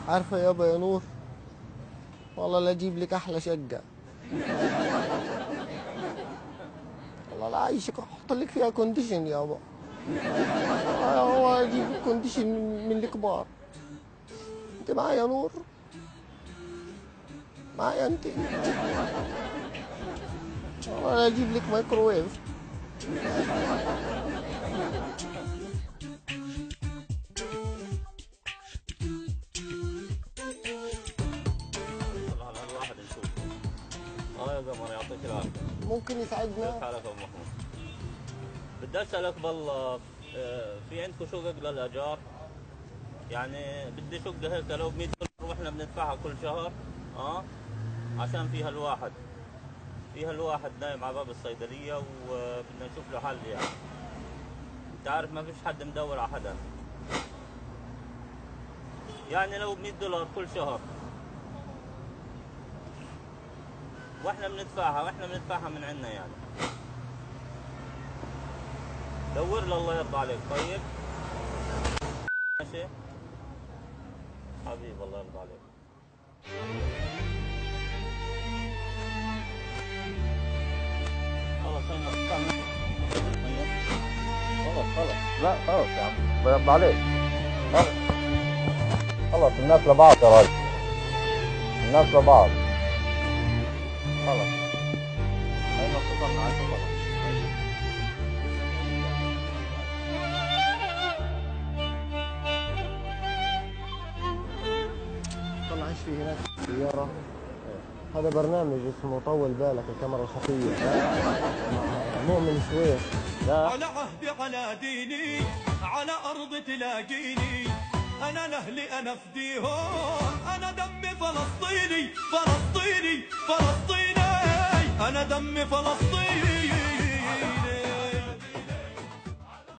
عارفة يابا يا نور، والله لا اجيب لك احلى شقة، والله لا اعيشك احط لك فيها كونديشن يابا، والله اجيب لك كونديشن من الكبار. انت معايا يا نور؟ معايا انت؟ والله لا اجيب لك مايكروويف. الواحد نشوف. يا قمر يعطيك العافيه. ممكن يساعدنا؟ كيف حالك ابو محمود؟ بدي اسالك بالله، في عندكم شقق للايجار؟ يعني بدي شقه هيك لو ب 100 دولار واحنا بندفعها كل شهر. عشان فيها الواحد نايم على باب الصيدليه وبدنا نشوف له حل يعني. انت عارف ما فيش حد مدور على حدا. يعني لو ب 100 دولار كل شهر واحنا بندفعها من عندنا يعني. دور له الله يرضى عليك. طيب ماشي حبيبي، الله يرضى عليك. خلاص خلاص لا خلاص يا عم، الله يرضى عليك. خلاص الناس لبعض يا راجل، الناس لبعض. خلاص هاي نقطة معك خلاص. طلع ايش في هناك سيارة؟ هذا برنامج اسمه طول بالك الكاميرا الخفية، مؤمن شوية. على عهدي على ديني على أرض تلاقيني، أنا لأهلي أنا فديهم، أنا دمي فلسطيني.